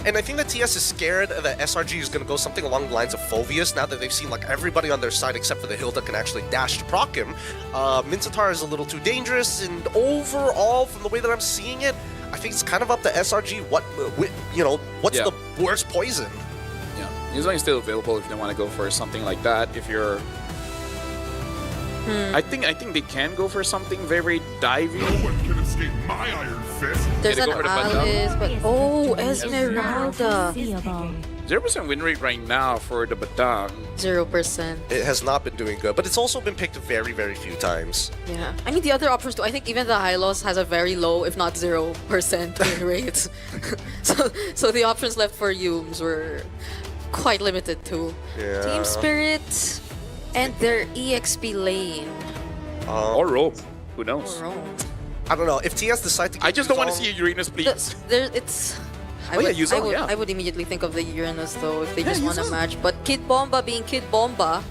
And I think that TS is scared that SRG is going to go something along the lines of Phoveus now that they've seen like everybody on their side except for the Hilda can actually dash to proc him. Minzatar is a little too dangerous, and overall, from the way that I'm seeing it, I think it's kind of up to SRG what's the worst poison. Yeah, Yuzong is still available if you want to go for something like that. If you're... I think they can go for something very divey. No one can escape my iron fist. There's an go for the Alice, but oh, Esmeralda. 0% win rate right now for the Batang. 0%. It has not been doing good, but it's also been picked very, very few times. Yeah. I mean, the other options too. I think even the Hylos has a very low, if not 0% win rate. so the options left for Yums were quite limited too. Yeah. Team Spirit and their EXP lane. Or Rope. Who knows? I don't know. If TS decide to... I just don't want to see Uranus, please. I would immediately think of the Uranus though if they just want to match. But Kid Bomba being Kid Bomba,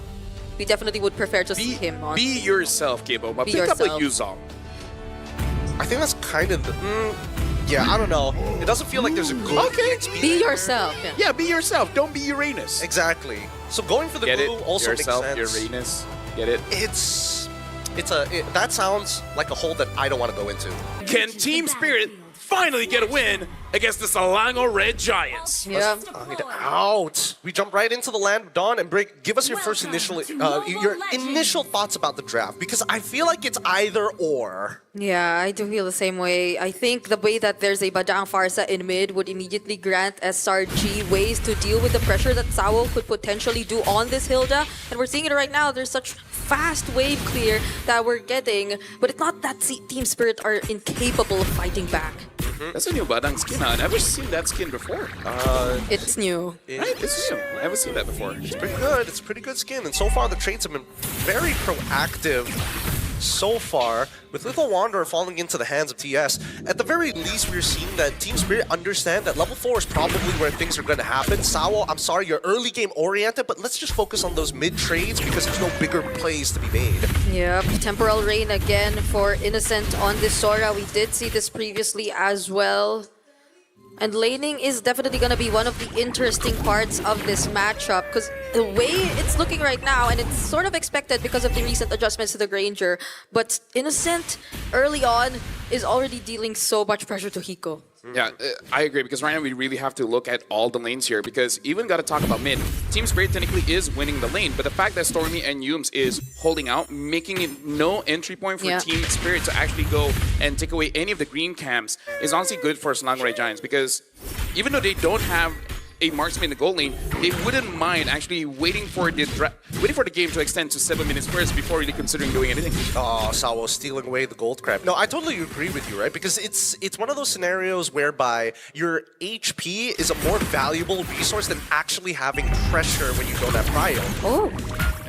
we definitely would prefer to see him on. Be yourself, Kid Bomba. Pick up a Yuzong. I think that's kind of the... yeah, I don't know. It doesn't feel like there's a good EXP Be there. yourself. Yeah, be yourself. Don't be Uranus. Exactly. So going for the Get glue it? also Yourself, makes sense. Uranus. Get it? That sounds like a hole that I don't want to go into. Can Team Spirit finally get a win against the Selangor Red Giants? Yeah. Find out. We jump right into the land of Dawn and Break. Give us your first your initial thoughts about the draft, because I feel like it's either or. Yeah, I do feel the same way. I think the way that there's a Badang Farsa in mid would immediately grant SRG ways to deal with the pressure that Sao could potentially do on this Hilda. And we're seeing it right now. There's such fast wave clear that we're getting, but it's not that Team Spirit are incapable of fighting back. That's a new Badang skin. I've never seen that skin before. It's new. Right? It's new. I haven't seen that before. It's pretty good. It's a pretty good skin. And so far, the trades have been very proactive so far, with Little Wanderer falling into the hands of TS. At the very least, we're seeing that Team Spirit understand that level 4 is probably where things are going to happen. Sao, I'm sorry, you're early game oriented, but let's just focus on those mid trades because there's no bigger plays to be made. Yep, Temporal Rain again for Innocent on this Sora. We did see this previously as well. And laning is definitely going to be one of the interesting parts of this matchup, because the way it's looking right now, and it's sort of expected because of the recent adjustments to the Granger, but Innocent early on is already dealing so much pressure to Hiko. Yeah, I agree, because right now we really have to look at all the lanes here, because even got to talk about mid. Team Spirit technically is winning the lane, but the fact that Stormy and Yums is holding out, making it no entry point for Team Spirit to actually go and take away any of the green camps is honestly good for Selangor Red Giants, because even though they don't have a marksman in the gold lane, they wouldn't mind actually waiting for the game to extend to 7 minutes first before really considering doing anything. Oh, Sawo stealing away the gold crab. No, I totally agree with you, right? Because it's one of those scenarios whereby your HP is a more valuable resource than actually having pressure when you don't have prio. Oh.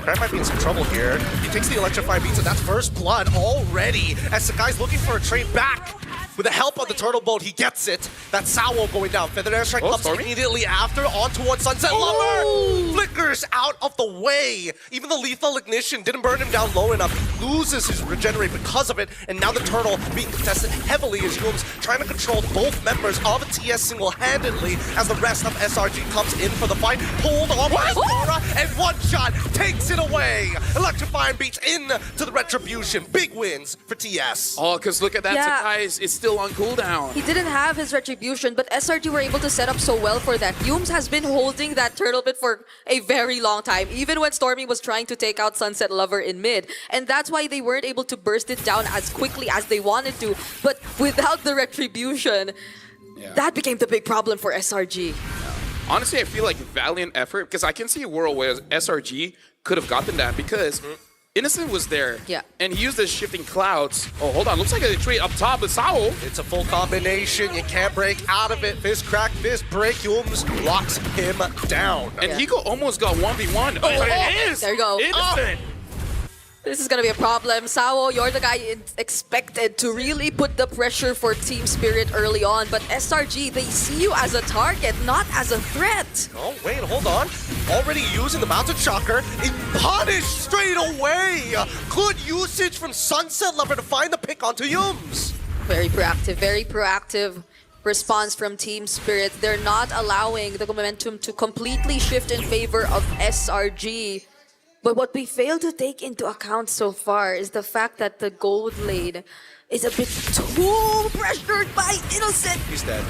Crab might be in some trouble here. He takes the electrify beats, and that's first blood already as the guy's looking for a trade back. With the help of the turtle boat, he gets it. That's Sao going down. Feather Airstrike comes immediately after on towards Sunset Lover. Flickers out of the way. Even the lethal ignition didn't burn him down low enough. He loses his regenerate because of it. And now the turtle being contested heavily as Yums trying to control both members of TS single-handedly as the rest of SRG comes in for the fight. Pulled on by Sora, and one shot takes it away. Electrifying beats into the retribution. Big wins for TS. Oh, because look at that, Sakai is still on cooldown. He didn't have his retribution, but SRG were able to set up so well for that. Yums has been holding that turtle bit for a very long time, even when Stormy was trying to take out Sunset Lover in mid. And that's why they weren't able to burst it down as quickly as they wanted to. But without the retribution, that became the big problem for SRG. Honestly, I feel like valiant effort, because I can see a world where SRG could have gotten that, because Innocent was there, and he used the shifting clouds. Oh, hold on, looks like a trade up top with Sao. It's a full combination, you can't break out of it. Fist crack, fist break, Yums locks him down. And Hiko almost got 1v1. Oh, it is! There you go. Innocent! This is gonna be a problem. Sao, you're the guy expected to really put the pressure for Team Spirit early on, but SRG, they see you as a target, not as a threat. Oh, wait, hold on. Already using the Mountain Shocker, and punished straight away. Good usage from Sunset Lover to find the pick onto Yums. Very proactive, very proactive. response from Team Spirit. They're not allowing the momentum to completely shift in favor of SRG. But what we fail to take into account so far is the fact that the gold lane is a bit too pressured by Innocent. He's dead.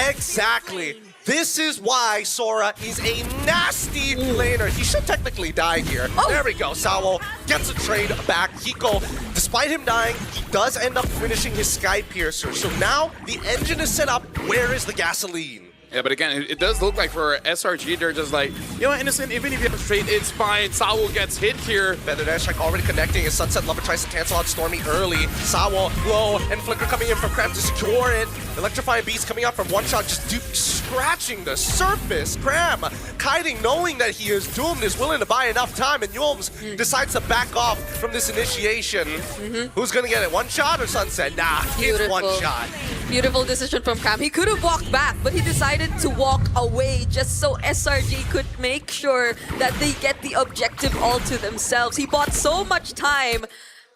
Exactly. This is why Sora is a nasty laner. He should technically die here. There we go. Sawo gets a trade back. Hiko, despite him dying, he does end up finishing his Sky Piercer. So now the engine is set up. Where is the gasoline? Yeah, but again, it does look like for SRG, they're just like, you know, Innocent, even if you have a trade, it's fine. Sawo gets hit here. Feathered Airstrike already connecting. His Sunset Lover tries to cancel out Stormy early. Sawo low, and Flicker coming in from Cram to secure it. Electrifying Beast coming out from one shot, just scratching the surface. Cram, kiting, knowing that he is doomed, is willing to buy enough time, and Yulms decides to back off from this initiation. Who's gonna get it? One shot or Sunset? Nah, it's one shot. Beautiful decision from Cram. He could have walked back, but he decided to walk away just so SRG could make sure that they get the objective all to themselves. He bought so much time,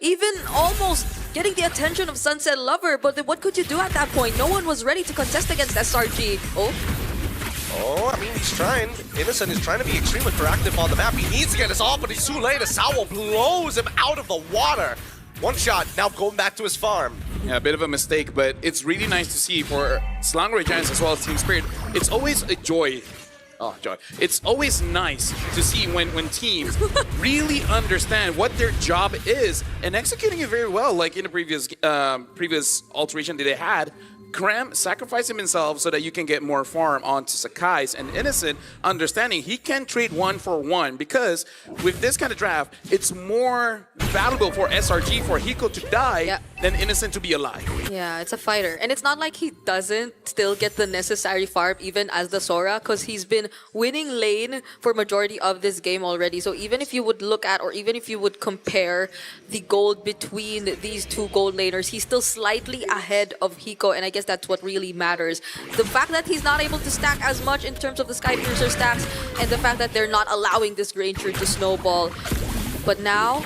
even almost getting the attention of Sunset Lover, but then what could you do at that point? No one was ready to contest against SRG. Oh, I mean, he's trying. Innocent is trying to be extremely proactive on the map. He needs to get us off, but he's too late as Sawo blows him out of the water. One shot, now going back to his farm. Yeah, a bit of a mistake, but it's really nice to see for SLANGOR Giants as well as Team Spirit. It's always a joy. Oh, joy. It's always nice to see when teams really understand what their job is and executing it very well. Like in the previous alteration that they had, Cram sacrificing himself so that you can get more farm onto Sakai's, and Innocent understanding he can trade 1-for-1 because with this kind of draft, it's more valuable for SRG for Hiko to die than Innocent to be alive. Yeah, it's a fighter. And it's not like he doesn't still get the necessary farm even as the Sora, because he's been winning lane for majority of this game already. So even if you would look at, or even if you would compare the gold between these two gold laners, he's still slightly ahead of Hiko, and I guess that's what really matters. The fact that he's not able to stack as much in terms of the Sky Piercer stacks, and the fact that they're not allowing this Granger to snowball. But now,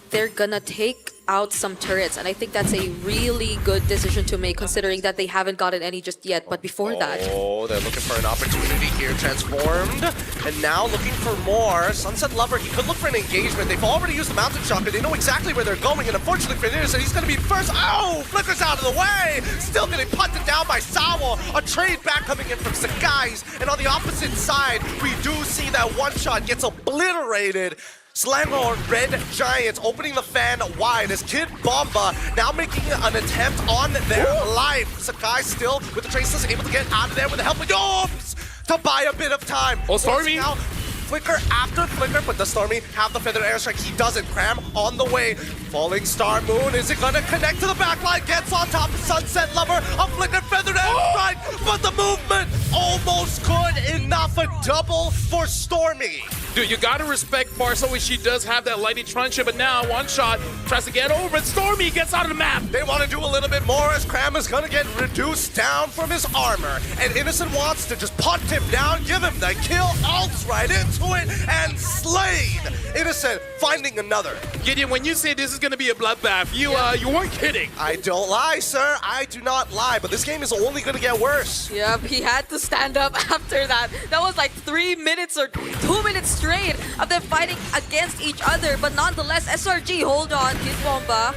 they're gonna take out some turrets, and I think that's a really good decision to make considering that they haven't gotten any just yet. But before that... Oh, they're looking for an opportunity here. Transformed, and now looking for more. Sunset Lover, he could look for an engagement. They've already used the Mountain Shocker. They know exactly where they're going, and unfortunately for Innocent, he's going to be first. Oh, Flicker's out of the way. Still getting punted down by Sawo. A trade back coming in from Sakai's, and on the opposite side, we do see that one shot gets obliterated. SLANGOR Red Giants opening the fan wide as Kid Bomba now making an attempt on their life. Sakai still with the traceless able to get out of there with the help of Yobs to buy a bit of time. Oh, Stormy! Now, Flicker after Flicker, but does Stormy have the Feather Airstrike? He doesn't. Cram on the way. Falling Star Moon, is it gonna connect to the backline? Gets on top of Sunset Lover. A Flicker Feather Airstrike, but the movement almost good enough. A double for Stormy. Dude, you gotta respect Barso when she does have that lightning truncheon, but now one shot tries to get over it. Stormy gets out of the map. They want to do a little bit more as Cram is gonna get reduced down from his armor. And Innocent wants to just punt him down, give him the kill, ults right into it, and Slade. Innocent finding another. Gideon, when you say this is gonna be a bloodbath, you weren't kidding. I don't lie, sir. I do not lie, but this game is only gonna get worse. Yep, he had to stand up after that. That was like 3 minutes or 2 minutes straight of them fighting against each other. But nonetheless, SRG, hold on, Kid Bomba.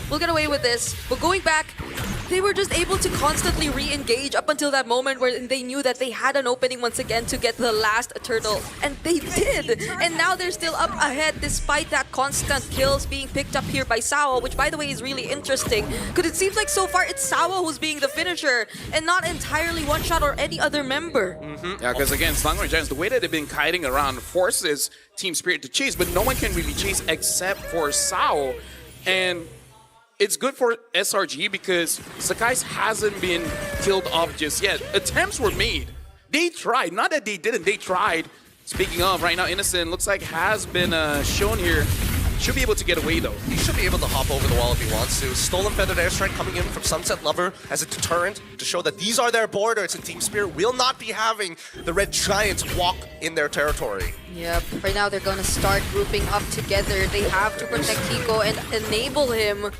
We'll get away with this. But going back, they were just able to constantly re-engage up until that moment where they knew that they had an opening once again to get the last turtle. And they did! And now they're still up ahead despite that constant kills being picked up here by Sawo, which by the way is really interesting. Because it seems like so far it's Sawo who's being the finisher and not entirely One Shot or any other member. Yeah, because again, SLANGOR Giants, the way that they've been kiting around forces Team Spirit to chase, but no one can really chase except for Sawo. And it's good for SRG because Sakai's hasn't been killed off just yet. Attempts were made. They tried. Not that they didn't. They tried. Speaking of, right now, Innocent looks like has been shown here. Should be able to get away, though. He should be able to hop over the wall if he wants to. Stolen Feathered Airstrike coming in from Sunset Lover as a deterrent to show that these are their borders, and Team Spirit will not be having the Red Giants walk in their territory. Yep, right now they're going to start grouping up together. They have to protect Hiko and enable him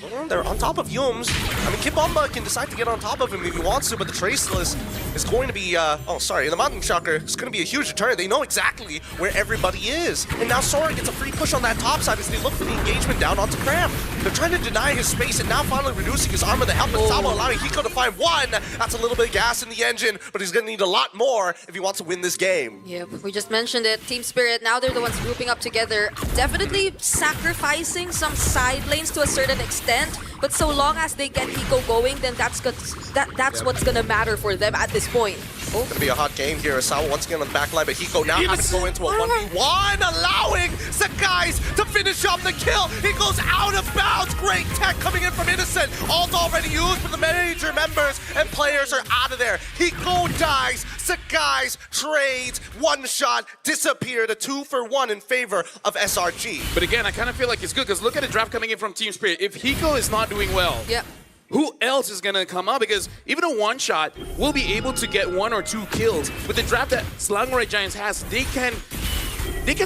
Well, they're on top of Yums. I mean, Kid Bomba can decide to get on top of him if he wants to, but the Traceless is going to be, the Mountain Shocker is going to be a huge deterrent. They know exactly where everybody is. And now Sora gets a free push on that top side as they look for the engagement down onto Cram. They're trying to deny his space and now finally reducing his armor. The help of Sawa allowing Hiko to find one. That's a little bit of gas in the engine, but he's going to need a lot more if he wants to win this game. Yep, we just mentioned it. Team Spirit, now they're the ones grouping up together. Definitely sacrificing some side lanes to a certain extent, but so long as they get Hiko going, then that's what's gonna matter for them at this point. Oh, gonna be a hot game here. Sawa once again on the back line, but Hiko now has to go into a 1v1, allowing Sakai's to finish off the kill. He goes out of bounds. Great tech coming in from Innocent. Ult already used, but the major members and players are out of there. Hiko dies. Sakai's trades, one shot, disappeared. A 2-for-1 in favor of SRG. But again, I kind of feel like it's good because look at the draft coming in from Team Spirit. If Hiko is not doing well, yep, who else is going to come up? Because even a one-shot will be able to get 1 or 2 kills. With the draft that SLANGOR Giants has, they can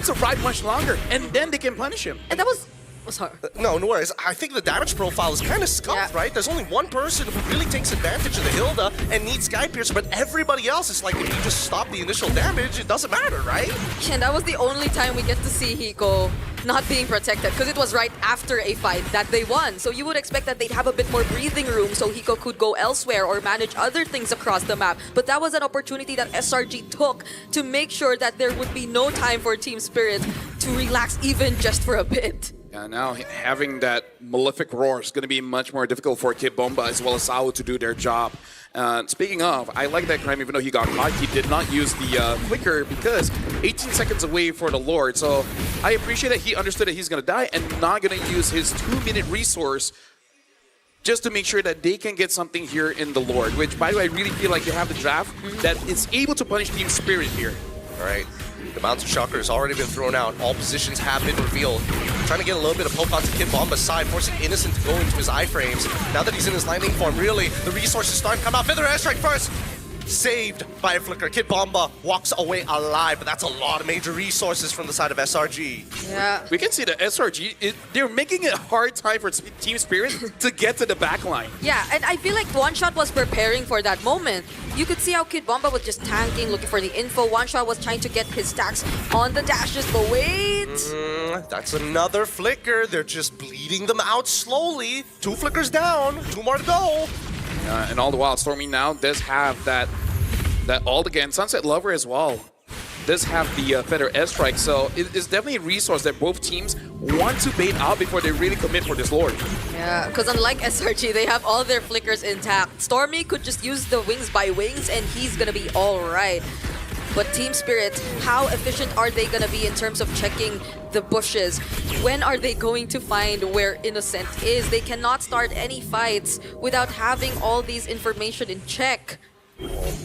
survive much longer, and then they can punish him. and that was hard. No worries. I think the damage profile is kind of scuffed, right? There's only one person who really takes advantage of the Hilda and needs Sky Piercer, but everybody else is like, if you just stop the initial damage, it doesn't matter, right? And that was the only time we get to see Hiko not being protected, because it was right after a fight that they won. So you would expect that they'd have a bit more breathing room so Hiko could go elsewhere or manage other things across the map. But that was an opportunity that SRG took to make sure that there would be no time for Team Spirit to relax even just for a bit. Yeah, now having that malefic roar is going to be much more difficult for Kid Bomba as well as Sao to do their job. Speaking of, I like that Crime, even though he got caught, he did not use the flicker because 18 seconds away for the Lord. So I appreciate that he understood that he's going to die and not going to use his 2-minute resource just to make sure that they can get something here in the Lord, which, by the way, I really feel like they have the draft that is able to punish Team Spirit here. All right. The Mountain Shocker has already been thrown out. All positions have been revealed. Trying to get a little bit of poke onto Kid Bomba's side, forcing Innocent to go into his iframes. Now that he's in his lightning form, really, the resources starting to come out. Feather Airstrike first. Saved by a flicker. Kid Bomba walks away alive, but that's a lot of major resources from the side of SRG. Yeah. We can see that SRG, they're making it a hard time for Team Spirit to get to the back line. Yeah, and I feel like One Shot was preparing for that moment. You could see how Kid Bomba was just tanking, looking for the info. One Shot was trying to get his stacks on the dashes, but wait! That's another flicker. They're just bleeding them out slowly. 2 flickers down, 2 more to go. And all the while, Stormy now does have that ult again. Sunset Lover as well does have the Feather Airstrike, so it's definitely a resource that both teams want to bait out before they really commit for this Lord. Yeah, because unlike SRG, they have all their flickers intact. Stormy could just use the wings by wings, and he's gonna be all right. But Team Spirit, how efficient are they gonna be in terms of checking the bushes? When are they going to find where Innocent is? They cannot start any fights without having all these information in check.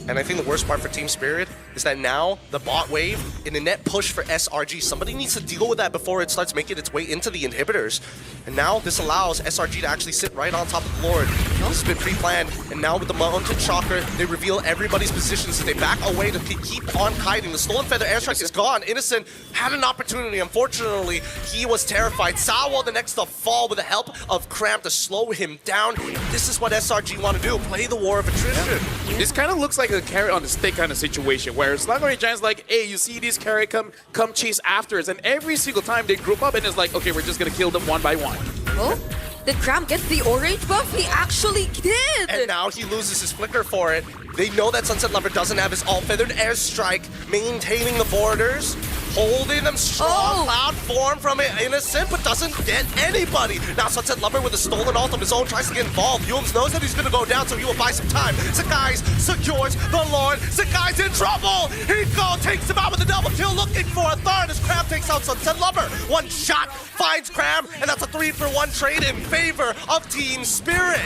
And I think the worst part for Team Spirit is that now the bot wave in a net push for SRG, somebody needs to deal with that before it starts making its way into the inhibitors. And now this allows SRG to actually sit right on top of the Lord. This has been pre-planned, and now with the Mountain Shocker, they reveal everybody's positions as they back away to keep on kiting. The Stolen Feather Airstrike is gone. Innocent had an opportunity. Unfortunately, he was terrified. Sawa the next to fall with the help of Cramp to slow him down. This is what SRG want to do, play the war of attrition. This kind of looks like a carrot on the stick kind of situation where SLANGOR Giants like, hey, you see these carrot come chase after us, and every single time they group up and it's like, okay, we're just gonna kill them one by one. Oh, did Cramp get the orange buff? He actually did! And now he loses his flicker for it. They know that Sunset Lover doesn't have his all-feathered airstrike, maintaining the borders, holding them strong, loud form from Innocent, but doesn't get anybody. Now Sunset Lover with a stolen ult of his own tries to get involved. Yums knows that he's gonna go down, so he will buy some time. Sakai's secures the Lord. Sakai's in trouble! Hiko takes him out with a double kill, looking for a third as Cram takes out Sunset Lover. One shot finds Cram, and that's a 3-for-1 trade in favor of Team Spirit.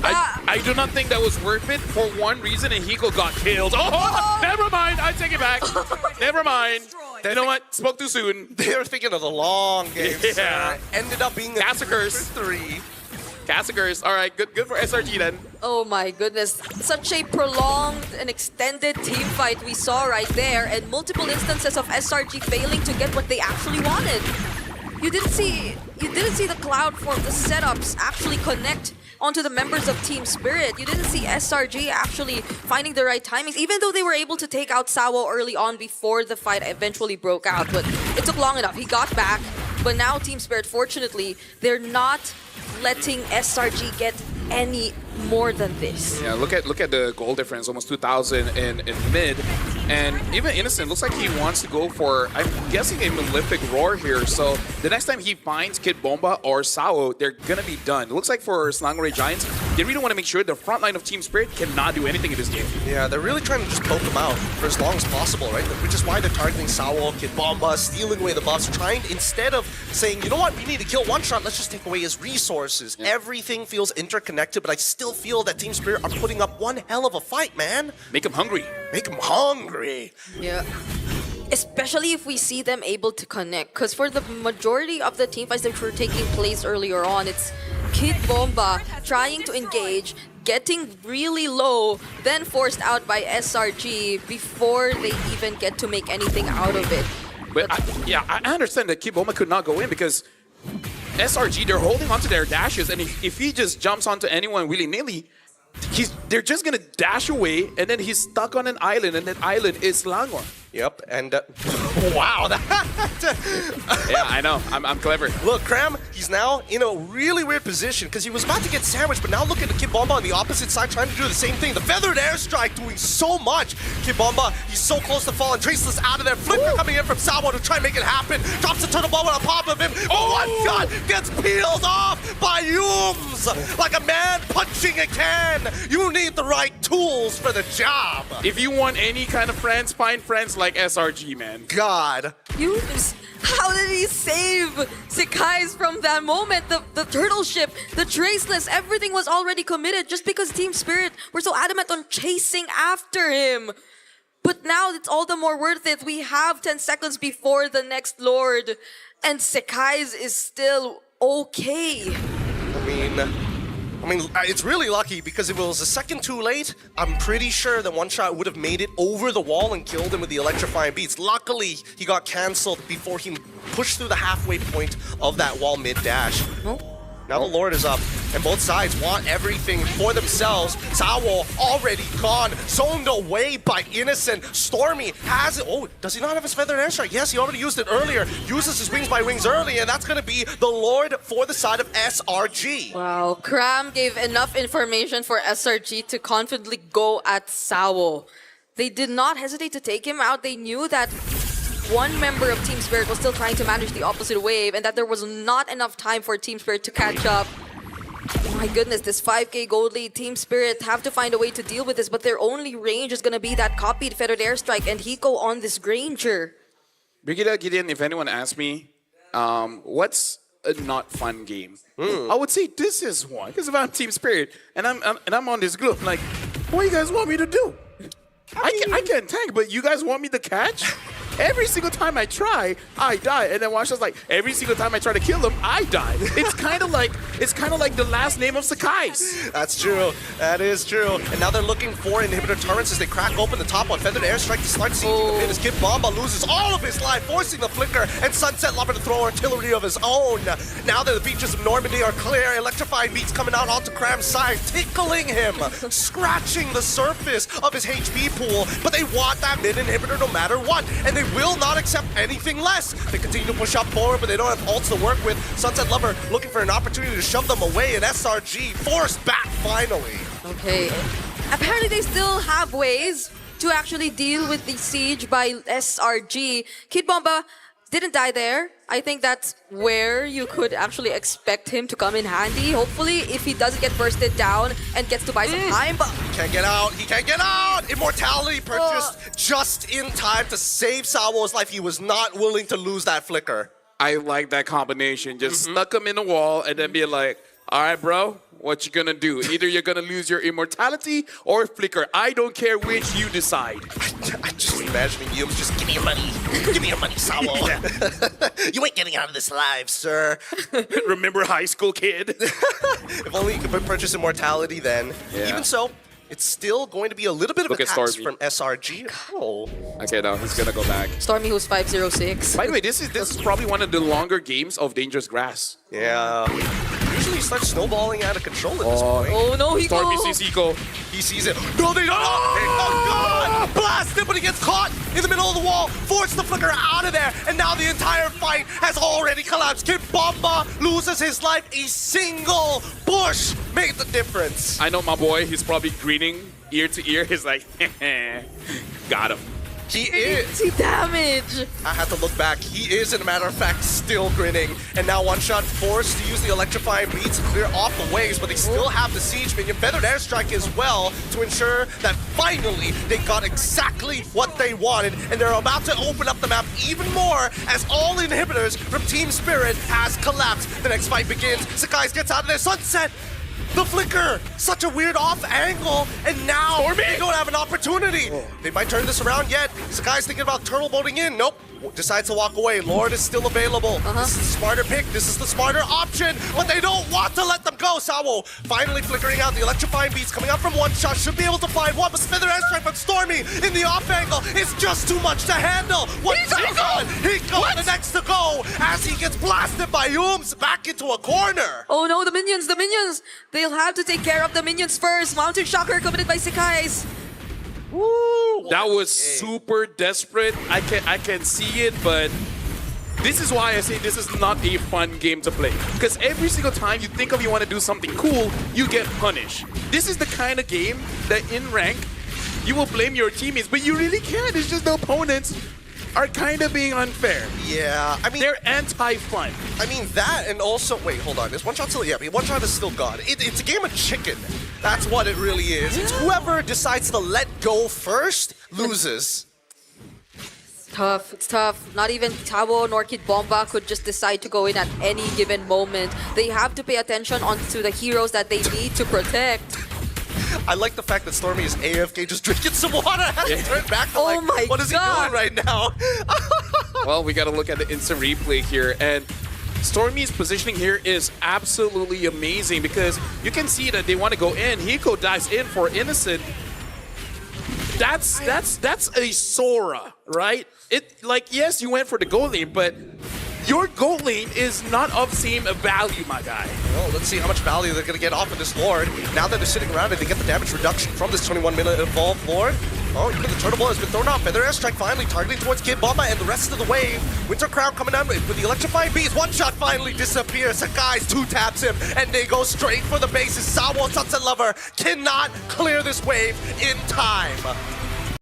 I do not think that was worth it for one reason, and Hiko got killed. Oh, never mind. I take it back. Never mind. You know what? Spoke too soon. They were thinking of the long game. Yeah. Ended up being a Cassacurs. 3. Cassacurs. All right, good for SRG then. Oh my goodness. Such a prolonged and extended team fight we saw right there, and multiple instances of SRG failing to get what they actually wanted. you didn't see the cloud form, the setups actually connect onto the members of Team Spirit. You didn't see SRG actually finding the right timings, even though they were able to take out Sawo early on before the fight eventually broke out. But it took long enough. He got back, but now Team Spirit, fortunately, they're not letting SRG get any more than this. Yeah, look at the goal difference, almost 2,000 in mid. And even Innocent looks like he wants to go for, I'm guessing, a Malefic Roar here. So the next time he finds Kid Bomba or Sao, they're going to be done. It looks like for Selangor Giants, they really want to make sure the front line of Team Spirit cannot do anything in this game. Yeah, they're really trying to just poke them out for as long as possible, right? Which is why they're targeting Sao, Kid Bomba, stealing away the buffs, trying, instead of saying, you know what, we need to kill one shot, let's just take away his resources. Yeah. Everything feels interconnected, but I still feel that Team Spirit are putting up one hell of a fight, man. Make him hungry. Make him hungry. Yeah. Especially if we see them able to connect. Because for the majority of the team fights that were taking place earlier on, it's Kid Bomba trying to engage, getting really low, then forced out by SRG before they even get to make anything out of it. But I understand that Kid Bomba could not go in because SRG, they're holding onto their dashes, and if he just jumps onto anyone willy-nilly, they're just gonna dash away, and then he's stuck on an island, and that island is Selangor. Yep, and wow, yeah, I know. I'm clever. Look, Cram, he's now in a really weird position because he was about to get sandwiched, but now look at the Kid Bomba on the opposite side trying to do the same thing. The feathered airstrike doing so much. Kid Bomba, he's so close to falling. Traceless out of there. Flicker coming in from Sawo to try and make it happen. Drops the turtle ball on top of him. Oh, one shot gets peeled off by Yums like a man punching a can. You need the right tools for the job. If you want any kind of friends, find friends like SRG, man. God. Yums, how did he save Sekai's from that moment? The turtle ship, the traceless, everything was already committed just because Team Spirit were so adamant on chasing after him. But now it's all the more worth it. We have 10 seconds before the next Lord, and Sekai's is still okay. I mean, it's really lucky because if it was a second too late, I'm pretty sure that one shot would have made it over the wall and killed him with the electrifying beats. Luckily, he got cancelled before he pushed through the halfway point of that wall mid-dash. Now the Lord is up, and both sides want everything for themselves. Sawo already gone, zoned away by Innocent. Stormy has it. Oh, does he not have his feathered airstrike? Yes, he already used it earlier. Uses his wings by wings early, and that's going to be the Lord for the side of SRG. Wow, Cram gave enough information for SRG to confidently go at Sawo. They did not hesitate to take him out. They knew that one member of Team Spirit was still trying to manage the opposite wave and that there was not enough time for Team Spirit to catch up. Oh my goodness, this 5k gold lead, Team Spirit have to find a way to deal with this, but their only range is going to be that copied feathered airstrike and Hiko on this Granger. Brigida Gideon, if anyone asks me, what's a not fun game? I would say this is one, because if I'm Team Spirit and I'm on this group, like, what do you guys want me to do? I can tank, but you guys want me to catch? Every single time I try, I die. And then Washa's like, every single time I try to kill him, I die. It's kind of like the last name of Sekai's. That's true. That is true. And now they're looking for inhibitor turrets as they crack open the top one. Feathered airstrike to start seeing the pin as Kid Bomba loses all of his life, forcing the flicker, and Sunset Lover to throw artillery of his own. Now that the beaches of Normandy are clear, electrifying beats coming out onto Cram's side, tickling him, scratching the surface of his HP pool. But they want that mid inhibitor no matter what, and they will not accept anything less. They continue to push up forward, but they don't have ults to work with. Sunset Lover looking for an opportunity to shove them away, and SRG forced back finally. Okay. Apparently they still have ways to actually deal with the siege by SRG. Kid Bomba didn't die there. I think that's where you could actually expect him to come in handy. Hopefully, if he doesn't get bursted down and gets to buy some time. But he can't get out. He can't get out. Immortality purchased just in time to save Sawo's life. He was not willing to lose that flicker. I like that combination. Just stuck him in the wall and then be like, all right, bro, what you gonna do? Either you're gonna lose your immortality or flicker. I don't care which you decide. I'm just imagining you just give me your money. Give me your money, Sawo. You ain't getting out of this alive, sir. Remember high school, kid? If only you could purchase immortality then. Yeah. Even so, It's still going to be a little bit of Look at attacks Stormy. from SRG. Oh. Okay, now he's gonna go back. Stormy, who's 506. By the way, this is probably one of the longer games of Dangerous Grass. Yeah. Usually starts snowballing out of control at this point. Oh no, he Stormy goes. sees Eco. He sees it. No, they don't. Oh, God! Blasted, but he gets caught in the middle of the wall. Forced the flicker out of there. And now the entire fight has already collapsed. Kid Bomba loses his life. A single push made the difference. I know my boy. He's probably grinning ear to ear. He's like, got him. He is. See damage. I had to look back. He is, as a matter of fact, still grinning. And now One Shot forced to use the electrifying beats to clear off the waves, but they still have the siege minion. Feathered Airstrike as well to ensure that finally they got exactly what they wanted. And they're about to open up the map even more as all inhibitors from Team Spirit has collapsed. The next fight begins. Sakai gets out of there. Sunset. The flicker! Such a weird off angle, and now they don't have an opportunity. They might turn this around yet. Sakai's thinking about turtle boating in. Nope. Decides to walk away. Lord is still available. This is the smarter pick. This is the smarter option, but they don't want to let them go. Sawo finally flickering out. The electrifying beats coming up from One Shot. Should be able to find one, but Feather Airstrike from Stormy in the off angle is just too much to handle. He goes the next to go as he gets blasted by Ooms back into a corner. Oh no, the minions, the minions. They'll have to take care of the minions first. Mountain Shocker committed by Sakai's. That was super desperate. I can see it, but this is why I say this is not a fun game to play. Because every single time you think of you want to do something cool, you get punished. This is the kind of game that in rank, you will blame your teammates, but you really can't. It's just the opponents are kind of being unfair. Yeah, I mean, they're anti-fun. I mean that, and also, wait, hold on. Is One Shot still? Yeah, I mean, One Shot is still God. It's a game of chicken. That's what it really is. It's whoever decides to let go first loses. Tough, it's tough. Not even Tabo nor Kid Bomba could just decide to go in at any given moment. They have to pay attention onto the heroes that they need to protect. I like the fact that Stormy is AFK just drinking some water. Has to turn back to Oh my what is he God. doing right now? Well, we got to look at the instant replay here, and Stormy's positioning here is absolutely amazing because you can see that they want to go in. Hiko dives in for Innocent. That's a Sora, right? Yes, you went for the goal lane, but your goal lane is not of same value, my guy. Well, let's see how much value they're going to get off of this Lord. Now that they're sitting around it, they get the damage reduction from this 21-minute evolved Lord. Oh, the turtle ball has been thrown off. Feather Airstrike finally targeting towards Kid Bomba and the rest of the wave. Winter Crown coming down with the electrifying bees. One Shot finally disappears. Sakai's two-taps him, and they go straight for the bases. Sawo Sunset Lover cannot clear this wave in time.